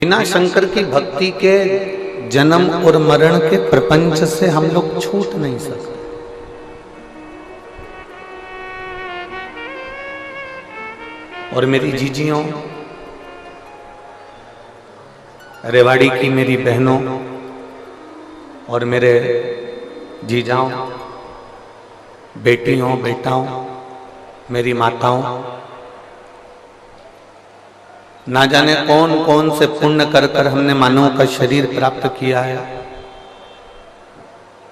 बिना शंकर की भक्ति के जन्म और मरण के प्रपंच से हम लोग छूट नहीं सकते। और मेरी जीजियों, रेवाड़ी की मेरी बहनों और मेरे जीजाओं, बेटियों, बेटाओं, मेरी माताओं, ना जाने कौन कौन से पुण्य कर कर हमने मानव का शरीर प्राप्त किया है।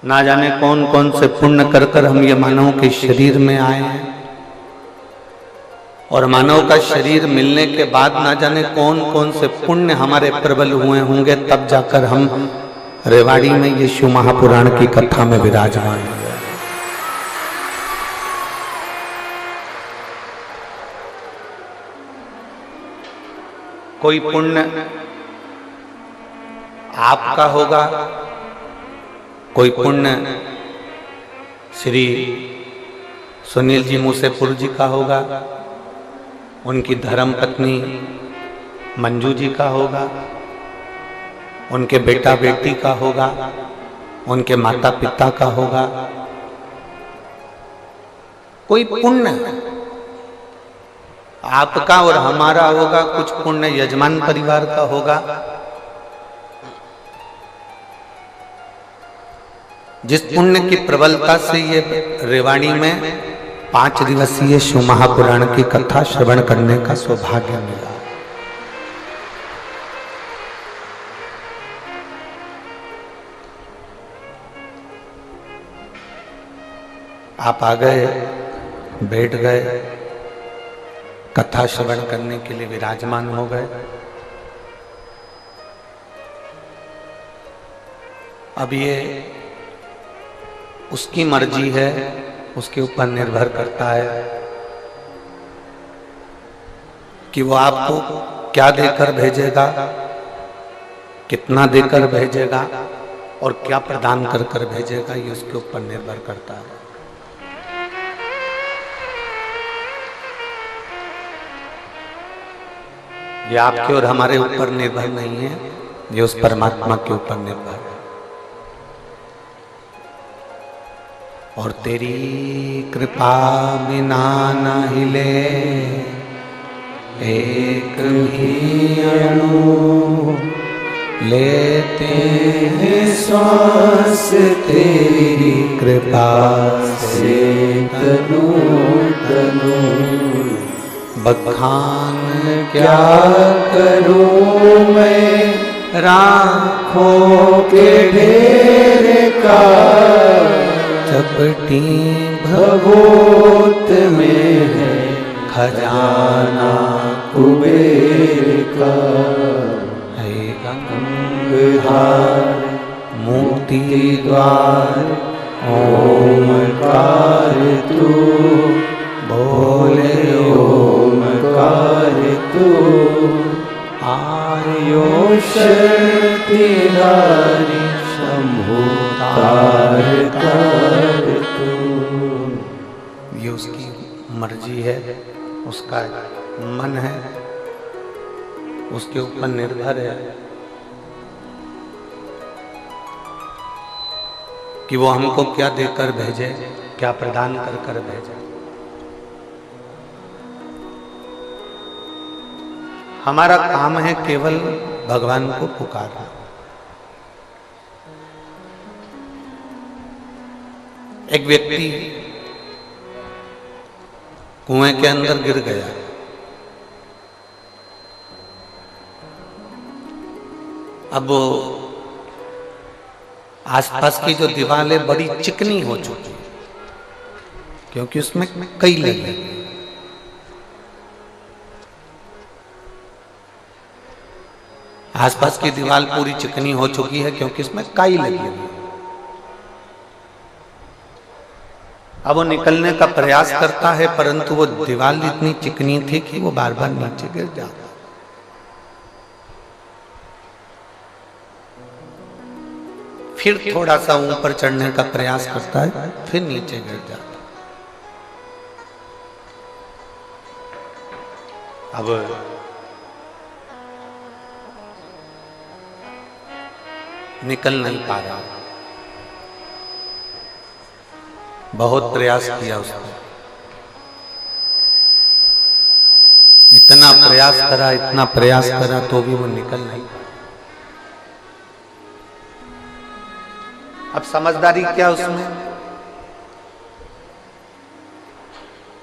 ना जाने कौन कौन से पुण्य कर कर हम ये मानव के शरीर में आए हैं। और मानव का शरीर मिलने के बाद ना जाने कौन कौन से पुण्य हमारे प्रबल हुए होंगे, तब जाकर हम रेवाड़ी में ये शिव महापुराण की कथा में विराजमान हुए। कोई पुण्य आपका होगा, कोई पुण्य श्री सुनील जी मूसेपुर जी का होगा, उनकी धर्म पत्नी मंजू जी का होगा, उनके बेटा बेटी का होगा, उनके माता पिता का होगा। कोई पुण्य आपका और हमारा होगा, कुछ पुण्य यजमान परिवार का होगा। जिस पुण्य की प्रबलता से ये रेवाड़ी में 5 दिवसीय शिव महापुराण की कथा श्रवण करने का सौभाग्य मिला। आप आ गए, बैठ गए, कथा श्रवण करने के लिए विराजमान हो गए। अब ये उसकी मर्जी है, उसके ऊपर निर्भर करता है कि वो आपको क्या देकर भेजेगा, कितना देकर भेजेगा और क्या प्रदान कर कर भेजेगा, ये उसके ऊपर निर्भर करता है। ये आपके और हमारे ऊपर निर्भर नहीं है, ये उस परमात्मा के ऊपर निर्भर है। और तेरी कृपा बिना न हिले एक भी अणु, लेते हैं श्वास तेरी कृपा से तनु तनु। बखान क्या करूं मैं राखों के ढेर का, चपटी भगोत में है खजाना कुबेर का। है गंगाधार मुक्ति द्वार ओमकार तू, बोले ओमकार तू। आर्यो शक्ति धारी शंभु तार तार तू। ये उसकी मर्जी है, उसका मन है, उसके ऊपर निर्भर है कि वो हमको क्या देकर भेजे, क्या प्रदान कर कर भेजे। हमारा काम है केवल भगवान को पुकारना। एक व्यक्ति कुएं के अंदर गिर गया। अब वो आसपास की जो दीवारें बड़ी चिकनी हो चुकी, क्योंकि उसमें कई लगे। आसपास की दीवार पूरी चिकनी हो चुकी है क्योंकि इसमें काई लगी हुई। अब वो निकलने का प्रयास करता है, परंतु वो दीवार इतनी चिकनी थी कि वो बार बार नीचे गिर जाता। फिर थोड़ा सा ऊपर चढ़ने का प्रयास करता है, फिर नीचे गिर जाता। अब निकल नहीं पा रहा। बहुत प्रयास किया उसने, इतना प्रयास करा तो भी वो निकल नहीं पाया। अब समझदारी क्या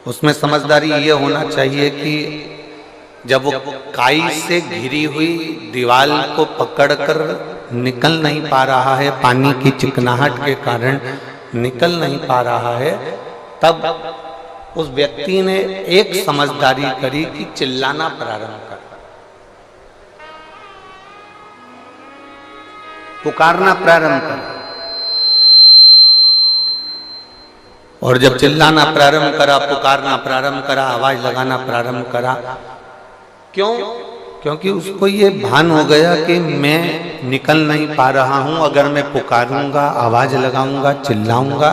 उसमें समझदारी ये होना चाहिए कि जब वो काई से घिरी हुई दीवार को पकड़कर निकल नहीं पा रहा है, पानी की चिकनाहट के कारण निकल नहीं पा रहा है, तब उस व्यक्ति ने एक समझदारी करी कि चिल्लाना प्रारंभ कर, पुकारना प्रारंभ कर। और जब चिल्लाना प्रारंभ करा, पुकारना प्रारंभ करा, आवाज लगाना प्रारंभ करा, क्यों? क्योंकि उसको ये भान हो गया कि मैं निकल नहीं पा रहा हूं। अगर मैं पुकारूंगा, आवाज लगाऊंगा, चिल्लाऊंगा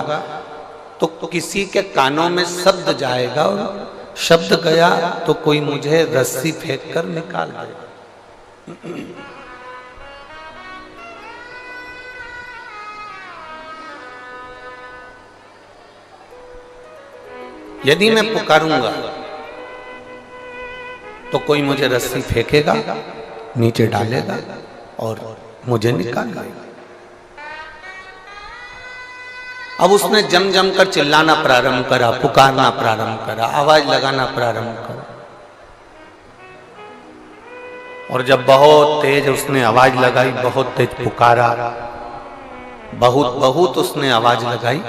तो किसी के कानों में शब्द जाएगा, और शब्द गया तो कोई मुझे रस्सी फेंक कर निकाल देगा। यदि मैं पुकारूंगा तो कोई मुझे रस्सी फेंकेगा, नीचे डालेगा और मुझे निकाल लेगा। अब उसने जम जम कर चिल्लाना प्रारंभ करा, पुकारना प्रारंभ करा, आवाज लगाना प्रारंभ करा। और जब बहुत तेज उसने आवाज लगाई, बहुत तेज पुकारा, बहुत उसने आवाज लगाई,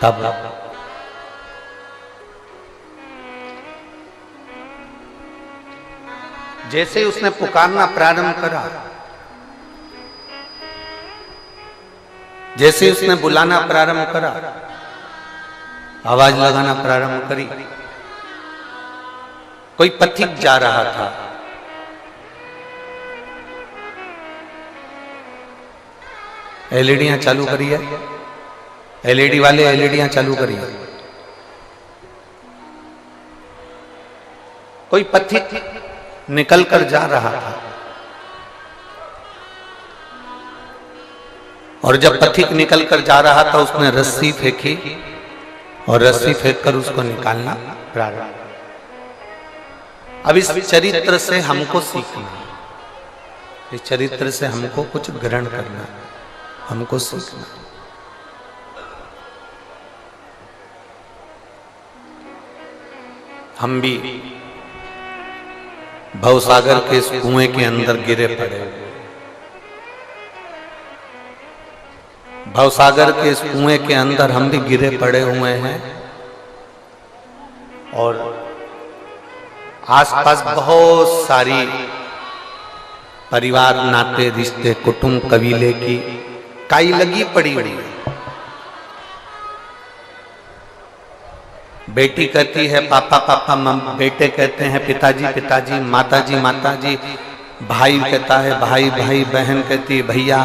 तब जैसे उसने पुकारना प्रारंभ करा, जैसे उसने बुलाना प्रारंभ करा, आवाज लगाना प्रारंभ करी, कोई पथिक जा रहा था, एलईडियां चालू करिए, एलईडी वाले एलईडियां चालू करिए। कोई पथिक निकल कर जा रहा था, और जब पथिक निकल कर जा रहा था उसने रस्सी फेंकी, और रस्सी फेंक कर उसको निकालना प्रारंभ। अब इस चरित्र से हमको सीखना, इस चरित्र से हमको कुछ ग्रहण करना, हमको सीखना। हम भी भवसागर के इस कुएं के अंदर गिरे पड़े, भवसागर के इस कुएं के अंदर हम भी गिरे पड़े हुए हैं, और आसपास बहुत सारी परिवार, नाते, रिश्ते, कुटुंब, कबीले की काई लगी पड़ी हुई है। बेटी कहती है पापा पापा, बेटे कहते हैं पिताजी पिताजी, माताजी माताजी, भाई कहता है भाई भाई, बहन कहती है भैया,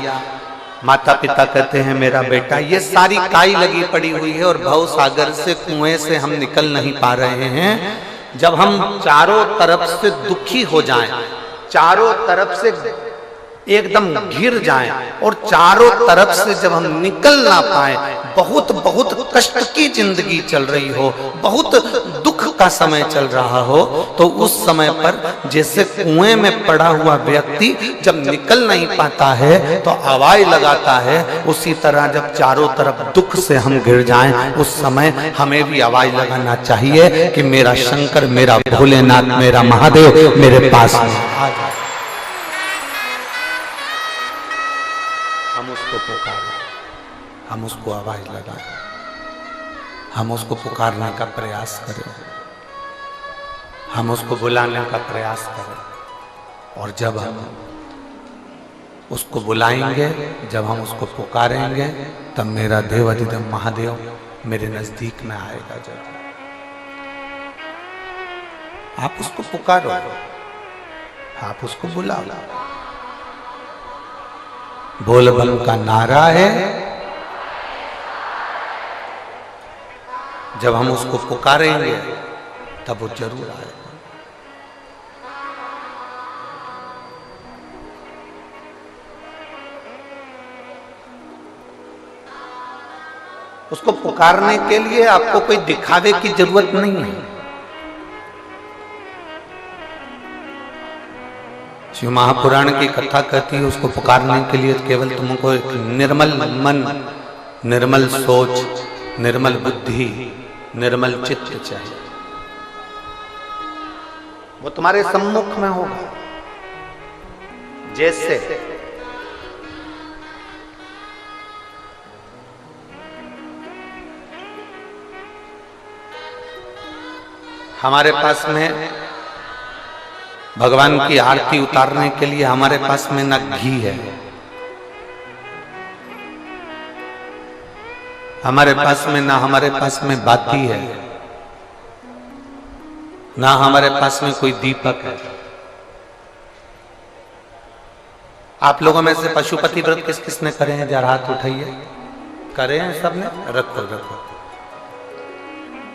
माता पिता कहते हैं मेरा बेटा। ये सारी काई लगी पड़ी हुई है, और भव सागर से, कुएं से हम निकल नहीं पा रहे हैं। जब हम चारों तरफ से दुखी हो जाएं, चारों तरफ से एकदम घिर जाएं, और चारों तरफ से जब हम निकल ना पाए, बहुत बहुत कष्ट की जिंदगी चल रही हो, बहुत दुख का समय चल रहा हो, तो उस समय पर जैसे कुएं में पड़ा हुआ व्यक्ति जब निकल नहीं पाता है तो आवाज लगाता है, उसी तरह जब चारों तरफ दुख से हम घिर जाएं, उस समय हमें भी आवाज लगाना चाहिए कि मेरा शंकर, मेरा भोलेनाथ, मेरा महादेव मेरे पास आ जाए। हम उसको पुकारें, हम उसको आवाज लगाएं, हम उसको पुकारने का प्रयास करें, हम उसको बुलाने का प्रयास करें। और जब हम उसको बुलाएंगे, जब हम उसको पुकारेंगे, तब मेरा देवाधिदेव महादेव मेरे नजदीक में आएगा। जब आप उसको पुकारो, आप उसको बुलाओ, बोल बम का नारा है। जब हम उसको पुकारेंगे तब वो जरूर आएगा। उसको पुकारने के लिए आपको कोई दिखावे की जरूरत नहीं है। शिव महापुराण की कथा कहती है उसको पुकारने के लिए केवल तुमको एक निर्मल मन, निर्मल सोच, निर्मल बुद्धि, निर्मल चित्त चाहिए। वो तुम्हारे सम्मुख में होगा। जैसे हमारे पास में भगवान की आरती उतारने के लिए हमारे पास में ना घी है, हमारे पास में बाती है, ना हमारे पास में कोई दीपक है। आप लोगों में से पशुपति व्रत किस किसने करे हैं? जरा हाथ उठाइए। करे हैं सबने? रखो रखो।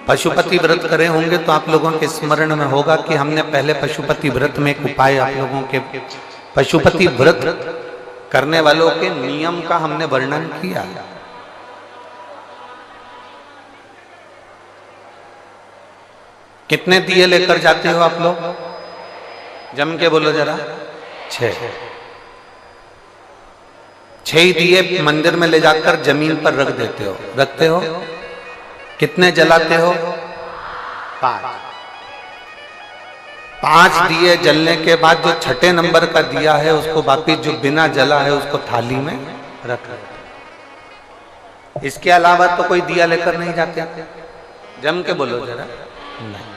पशुपति व्रत करे होंगे तो आप लोगों के स्मरण में होगा कि हमने पहले पशुपति व्रत में एक उपाय आप लोगों के, पशुपति व्रत करने वालों के नियम का हमने वर्णन किया। कितने दिए लेकर जाते हो आप लोग? जम के बोलो जरा। 6 दिए मंदिर में ले जाकर जमीन पर रख देते हो, रखते हो। कितने जलाते हो? 5 दिए जलने के बाद जो छठे नंबर का दिया है उसको वापिस जो बिना जला है उसको थाली में रख। इसके अलावा तो कोई दिया लेकर नहीं जाते। जम के बोलो जरा। नहीं।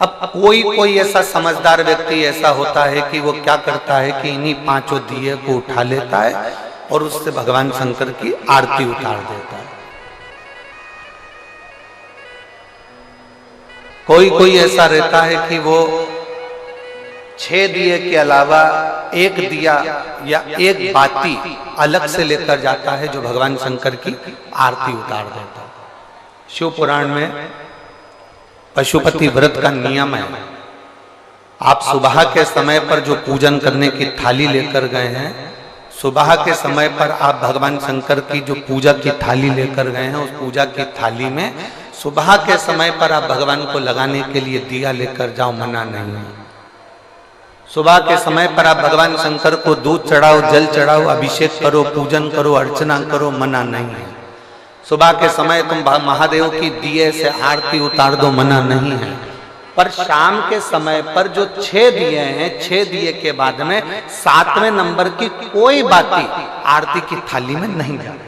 अब कोई ऐसा समझदार व्यक्ति ऐसा होता है कि वो क्या करता है कि इन्हीं 5 दिए को उठा लेता है और उससे भगवान शंकर की आरती उतार देता है। कोई ऐसा रहता है कि वो 6 दिए के अलावा एक दिया या एक बाती अलग से लेकर जाता है जो भगवान शंकर की आरती उतार देता है। शिव पुराण में पशुपति व्रत का नियम है, आप सुबह के समय पर जो पूजन करने की थाली लेकर गए हैं, सुबह के समय पर आप भगवान शंकर की जो पूजा की थाली लेकर गए हैं, उस पूजा की थाली में सुबह के समय पर आप भगवान को लगाने के लिए दिया लेकर जाओ, मना नहीं है। सुबह के समय पर आप भगवान शंकर को दूध चढ़ाओ, जल चढ़ाओ, अभिषेक करो, पूजन करो, अर्चना करो, मना नहीं है। सुबह के समय तुम महादेव की दिए से आरती उतार दो, मना नहीं है। पर शाम के समय पर जो 6 दिए हैं, 6 दिए के बाद में 7वें नंबर की कोई बाती आरती की थाली में नहीं जाए।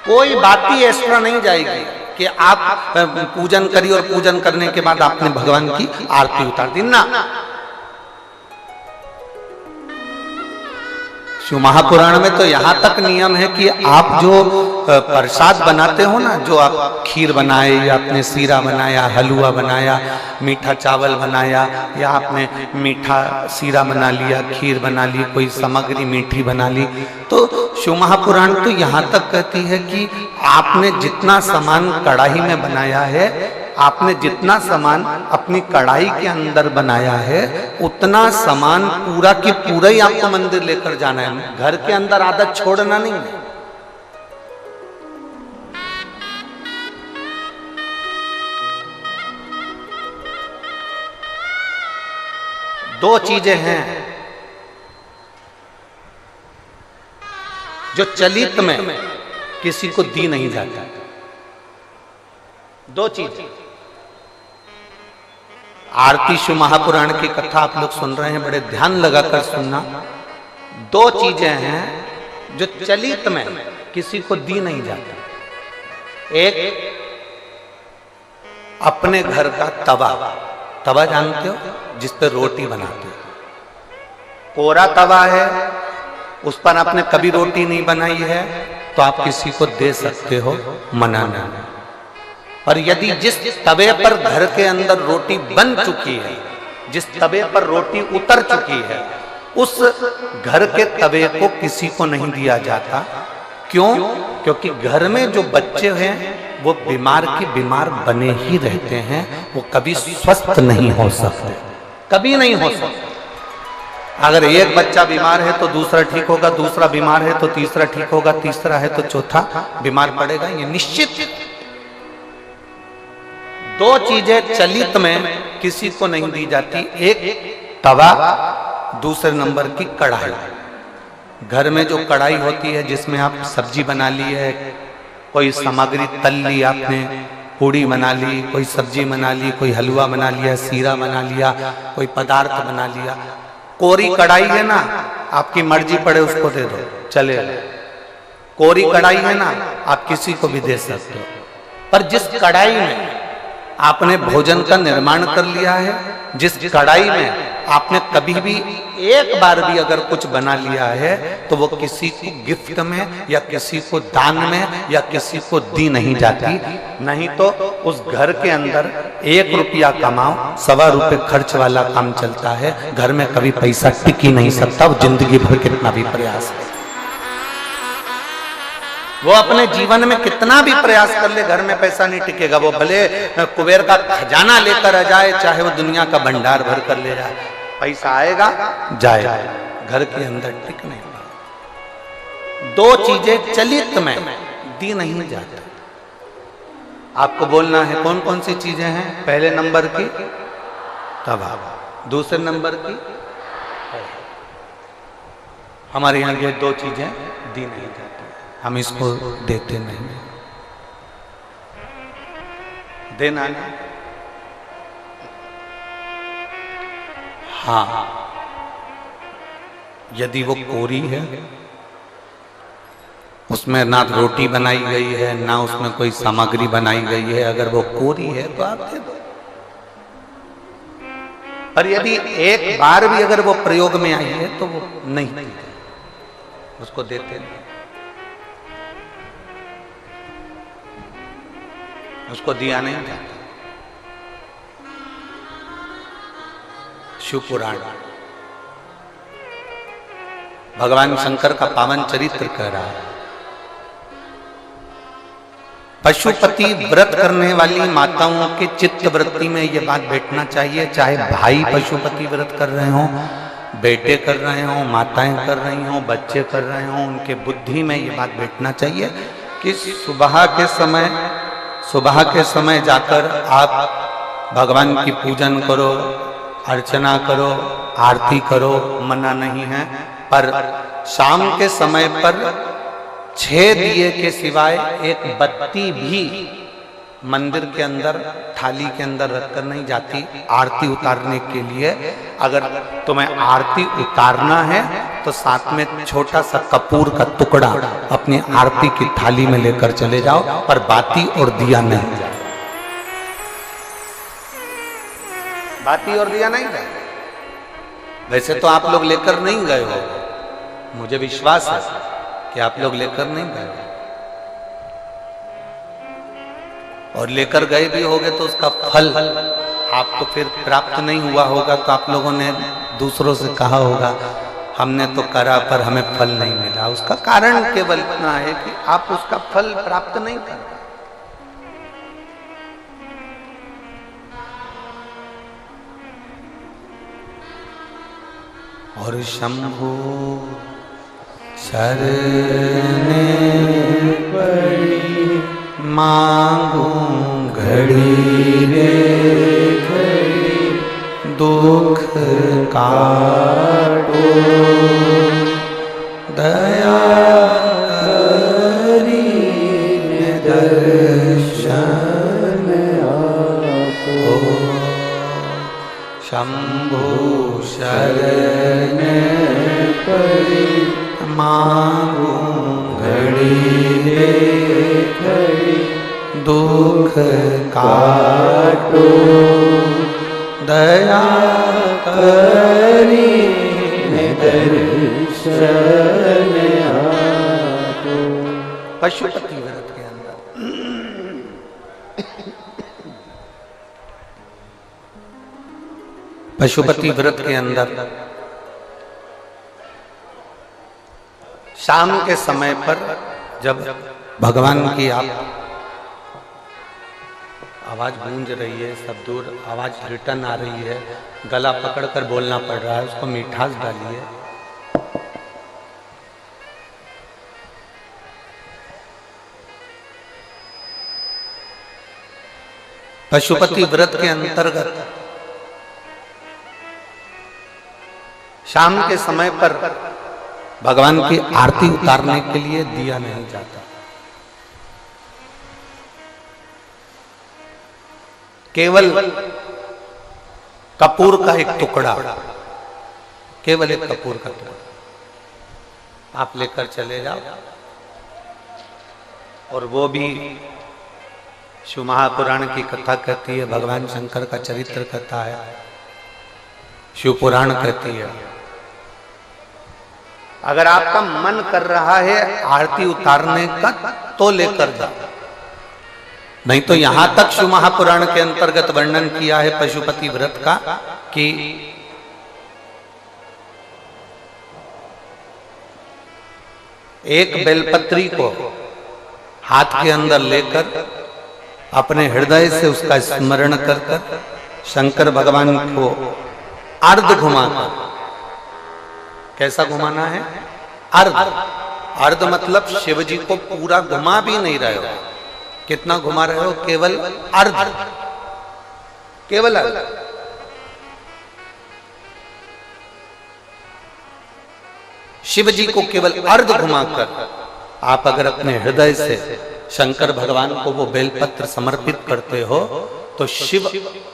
कोई बाती एक्स्ट्रा नहीं जाएगी कि आप पूजन करिए और पूजन करने के बाद आपने भगवान की आरती उतार दी ना। शिव महापुराण में तो यहाँ तक नियम है कि आप जो प्रसाद बनाते हो ना, जो आप खीर बनाए या आपने सीरा बनाया, हलवा बनाया, मीठा चावल बनाया, या आपने मीठा सीरा बना लिया, खीर बना ली, कोई सामग्री मीठी बना ली, तो शिव महापुराण तो यहाँ तक कहती है कि आपने जितना सामान कढ़ाई में बनाया है, आपने जितना सामान अपनी कढ़ाई के अंदर बनाया है, उतना सामान पूरा की पूरा ही आपको मंदिर लेकर जाना है। घर के अंदर आदत छोड़ना नहीं है। दो चीजें हैं जो चलित में किसी को दी नहीं जाता। दो चीज। आरती शिव महापुराण की कथा आप लोग सुन रहे हैं, बड़े ध्यान लगाकर सुनना। 2 चीजें हैं जो चलित में किसी को दी नहीं जाती। एक, अपने घर का तवा। तवा जानते हो, जिस पर रोटी बनाते हो। कोरा तवा है, उस पर आपने कभी रोटी नहीं बनाई है तो आप किसी को दे सकते हो, मना नहीं। पर यदि जिस तवे पर घर के अंदर रोटी बन चुकी है, जिस तवे पर रोटी उतर चुकी है, उस घर के तवे को किसी को नहीं दिया जाता। क्यों? क्योंकि घर में जो बच्चे हैं वो बीमार की बीमार बने ही रहते हैं, वो कभी स्वस्थ नहीं हो सकते, कभी नहीं हो सकते। अगर एक बच्चा बीमार है तो दूसरा ठीक होगा, दूसरा बीमार है तो तीसरा ठीक होगा, तीसरा है तो चौथा बीमार पड़ेगा। ये निश्चित। दो चीजें चलित में किसी को नहीं दी जाती, एक तवा, दूसरे नंबर की कढ़ाई। घर में जो कढ़ाई होती है जिसमें आप सब्जी बना ली है, कोई सामग्री तल ली आपने, पूड़ी बना ली, कोई सब्जी बना ली, कोई हलवा बना लिया, सीरा बना लिया, कोई पदार्थ बना लिया। कोरी कढ़ाई है ना, आपकी मर्जी पड़े उसको दे दो, चलेगा। कोरी कढ़ाई है ना, आप किसी को भी दे सकते हो। पर जिस कढ़ाई में आपने भोजन का निर्माण कर लिया है, जिस कढ़ाई में आपने कभी भी एक बार भी अगर कुछ बना लिया है, तो वो किसी को गिफ्ट में या किसी को दान में या किसी को दी नहीं जाती। नहीं तो उस घर के अंदर 1 रुपया कमाओ, 1.25 रुपये खर्च वाला काम चलता है। घर में कभी पैसा टिक ही नहीं सकता, वो जिंदगी भर कितना भी प्रयास है, वो अपने जीवन में कितना भी प्रयास कर ले, घर में पैसा नहीं टिकेगा। वो भले कुबेर का खजाना लेकर आ जाए, चाहे वो दुनिया का भंडार भर कर ले जाए, पैसा आएगा जाएगा, घर के अंदर टिक नहीं पाएगा। दो चीजें चलित में दी नहीं जाती। आपको बोलना है कौन कौन सी चीजें हैं। पहले नंबर की तवा, दूसरे नंबर की, हमारे यहाँ ये दो चीजें दी नहीं जाती, हम इसको देते नहीं। देना नहीं। हाँ, यदि वो कोरी है, उसमें ना रोटी बनाई गई है, ना उसमें कोई सामग्री बनाई गई है, अगर वो कोरी है तो आप दे दो। पर यदि एक बार भी अगर वो प्रयोग में आई है तो वो नहीं, उसको देते नहीं, उसको दिया नहीं जाता। शिव पुराण भगवान शंकर का पावन चरित्र कह रहा है। पशुपति व्रत करने वाली माताओं के चित्त वृत्ति में ये बात बैठना चाहिए, चाहे भाई पशुपति व्रत कर रहे हो, बेटे कर रहे हो, माताएं कर रही हो, बच्चे कर रहे हो, उनके बुद्धि में ये बात बैठना चाहिए कि सुबह के समय जाकर आप भगवान की पूजन करो, अर्चना करो, आरती करो, मना नहीं है। पर शाम के समय पर 6 दिए के सिवाय एक बत्ती भी मंदिर के अंदर थाली के अंदर रखकर नहीं जाती आरती उतारने के लिए। अगर तुम्हें आरती उतारना है तो साथ में छोटा सा कपूर का टुकड़ा अपनी आरती की थाली में लेकर चले जाओ, पर बाती और दिया नहीं जाए। बाती और दिया नहीं जाए। वैसे तो आप लोग लेकर नहीं गए हो, मुझे विश्वास है कि आप लोग लेकर नहीं गए हो, और लेकर गए भी होगे तो उसका फल आपको फिर प्राप्त नहीं हुआ होगा। तो आप लोगों ने दूसरों से कहा होगा हमने तो करा पर हमें फल नहीं मिला। उसका कारण केवल इतना है कि आप उसका फल प्राप्त नहीं कर पाए। और शंभु शरणे पड़ी मांगू घड़ी रे घड़ी, दुख काटो दया करी दर्शन आपो। शंभु शरण पड़ी मांगू घड़ी रे घड़ी, दुख काटो दया करी दर्शन आपो। पशुपति व्रत के अंदर पशुपति व्रत के अंदर शाम के समय पर जब भगवान की आप आवाज गूंज रही है, सब दूर आवाज रिटर्न आ रही है, गला पकड़कर बोलना पड़ रहा है, उसको मिठास डालिए। पशुपति व्रत के अंतर्गत शाम के समय पर भगवान की आरती उतारने के लिए दिया नहीं जाता। केवल कपूर का एक टुकड़ा, केवल एक कपूर का टुकड़ा आप लेकर चले जाओ, और वो भी शिव महापुराण की कथा कहती है, भगवान शंकर का चरित्र कथा है, शिव पुराण कहती है। अगर आपका मन कर रहा है आरती उतारने का तो लेकर जाओ, नहीं तो यहां तक शिव महापुराण के अंतर्गत वर्णन किया है पशुपति व्रत का कि एक बेलपत्री को हाथ के अंदर लेकर अपने हृदय से उसका स्मरण कर कर शंकर भगवान को अर्ध घुमाकर, कैसा घुमाना है? अर्ध। अर्ध मतलब शिव जी को पूरा घुमा भी नहीं रहे हो, कितना घुमा रहे हो? केवल अर्ध, केवल अर्ध। शिव जी को केवल अर्ध घुमाकर आप अगर अपने हृदय से शंकर भगवान को वो बेलपत्र समर्पित करते हो तो शिव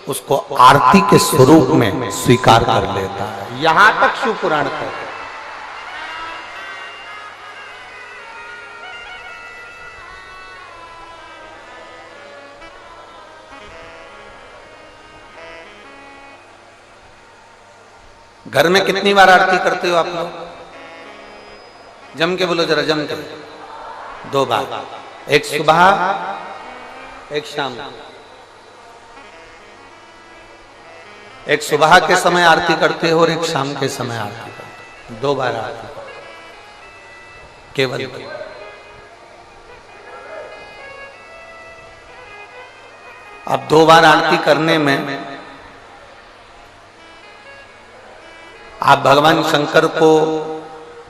उसको आरती के स्वरूप में स्वीकार कर लेता है। यहां तक शिव पुराण कहता है। घर में कितनी बार आरती करते हो आप लोग? जम के बोलो जरा, जम के। 2 बार, एक सुबह एक शाम। एक सुबह के समय आरती करते हो और एक शाम के समय आरती करते हो। 2 बार आरती केवल। अब 2 बार आरती करने में आप भगवान शंकर को,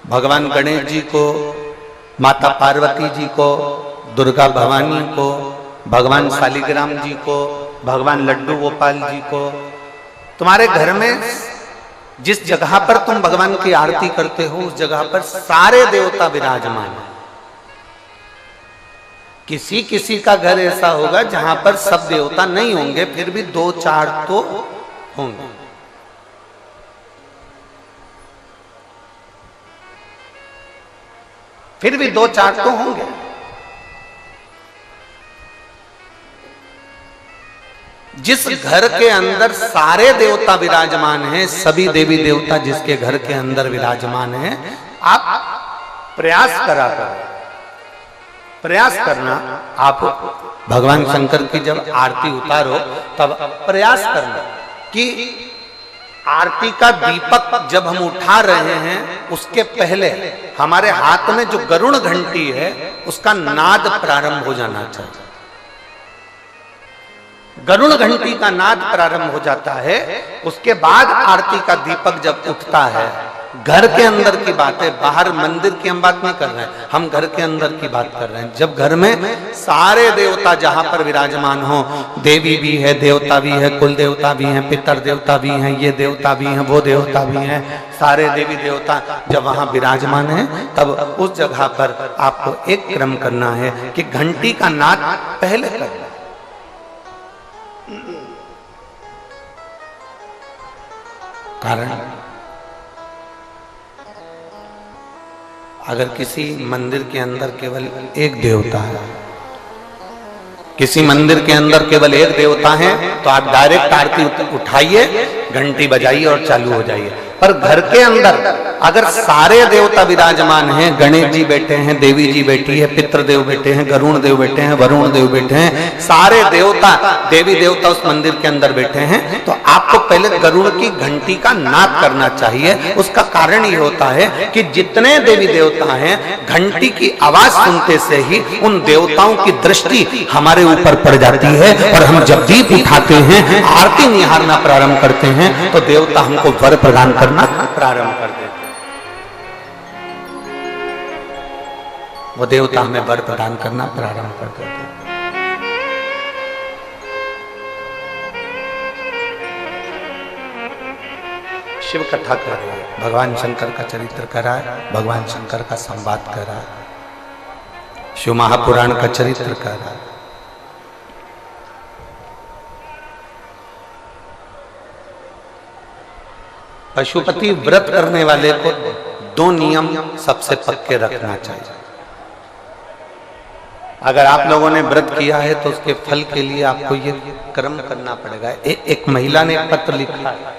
भगवान गणेश जी को, माता पार्वती जी को, दुर्गा भवानी को, भगवान शालिग्राम जी को, भगवान लड्डू गोपाल जी को, तुम्हारे घर में जिस जगह पर तुम भगवान की आरती करते हो उस जगह पर सारे देवता विराजमान हैं। किसी किसी का घर ऐसा होगा जहां पर सब देवता नहीं होंगे, फिर भी 2-4 तो होंगे। फिर भी 2-4 तो होंगे। जिस घर के अंदर सारे देवता विराजमान हैं, सभी देवी देवता जिसके घर के अंदर विराजमान हैं, आप प्रयास करा कर, प्रयास करना, आप भगवान शंकर की जब आरती उतारो तब प्रयास करना कि आरती का दीपक जब हम उठा रहे हैं उसके पहले हमारे हाथ में जो गरुड़ घंटी है उसका नाद प्रारंभ हो जाना चाहिए। गरुड़ घंटी का नाद प्रारंभ हो जाता है, उसके बाद आरती का दीपक जब उठता है। घर के अंदर की बात है, बाहर मंदिर की हम बात नहीं कर रहे हैं, हम घर के अंदर की बात कर रहे हैं। जब घर में सारे देवता जहां पर विराजमान हो, देवी भी है, देवता भी है, कुल देवता भी हैं, पितर देवता भी हैं, ये देवता भी हैं, वो देवता भी हैं, सारे देवी देवता जब वहां विराजमान हैं, तब उस जगह पर आपको एक क्रम करना है कि घंटी का नाद पहले करना है। कारण अगर किसी मंदिर के अंदर केवल एक देवता है, किसी मंदिर के अंदर केवल एक देवता है, तो आप डायरेक्ट आरती उठाइए, घंटी बजाइए और चालू हो जाइए। पर घर के अंदर अगर सारे देवता विराजमान हैं, गणेश जी बैठे हैं, देवी जी बैठी है, पितृदेव बैठे हैं, गरुण देव बैठे हैं, वरुण देव बैठे हैं, सारे देवता देवी देवता उस मंदिर के अंदर बैठे हैं, तो आपको पहले गरुड़ की घंटी का नाद करना चाहिए। उसका कारण ये होता है कि जितने देवी देवता हैं, घंटी की आवाज सुनते से ही उन देवताओं की दृष्टि हमारे ऊपर पड़ जाती है, और हम जब दीप उठाते हैं, आरती निहारना प्रारंभ करते हैं, तो देवता हमको वर प्रदान करना प्रारंभ कर देते हैं। वो देवता हमें वर प्रदान करना प्रारंभ कर देते हैं। शिव कथा कर रहे हैं, भगवान शंकर का चरित्र करा है, भगवान शंकर का संवाद करा, शिव महापुराण का चरित्र करा। पशुपति व्रत करने वाले को 2 नियम सबसे पक्के रखना चाहिए। अगर आप लोगों ने व्रत किया है तो उसके फल के लिए आपको ये कर्म करना पड़ेगा। एक महिला ने एक पत्र लिखा है,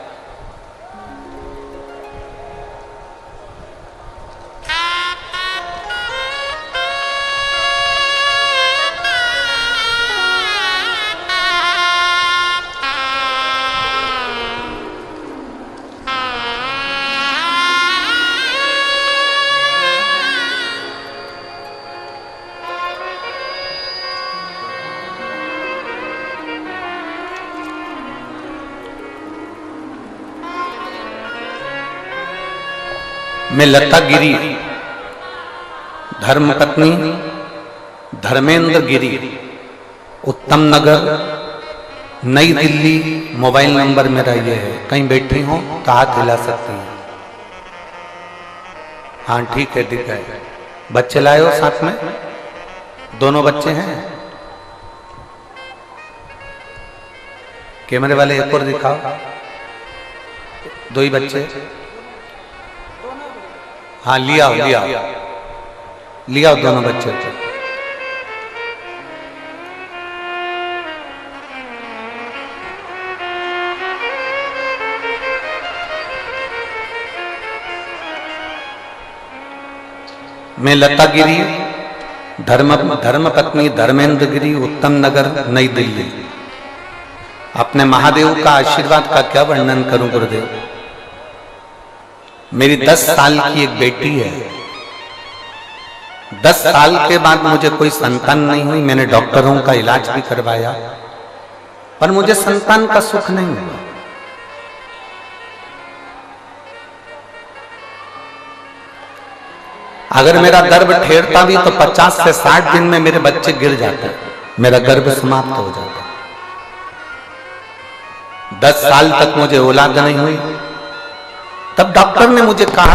मैं लता गिरी, धर्मपत्नी धर्मेंद्र गिरी, उत्तम नगर, नई दिल्ली, मोबाइल नंबर मेरा ये है। कहीं बैठी हो तो हाथ हिला सकती हैं। हाँ ठीक है, ठीक है। बच्चे लाए हो साथ में? दोनों बच्चे हैं? कैमरे वाले एक और दिखाओ, 2 ही बच्चे। हाँ लिया दोनों बच्चे को। मैं लता गिरी, धर्मपत्नी धर्मेंद्र गिरी, उत्तम नगर, नई दिल्ली। अपने महादेव का आशीर्वाद का क्या वर्णन करूं गुरुदेव। मेरी 10 साल की एक बेटी है। 10 साल के बाद मुझे कोई संतान नहीं हुई। मैंने डॉक्टरों का इलाज भी करवाया, पर मुझे संतान का सुख नहीं हुआ। अगर मेरा गर्भ ठेरता भी तो 50 से 60 दिन में मेरे बच्चे गिर जाते, मेरा गर्भ समाप्त हो जाता। 10 साल तक मुझे औलाद नहीं हुई। तब डॉक्टर ने मुझे कहा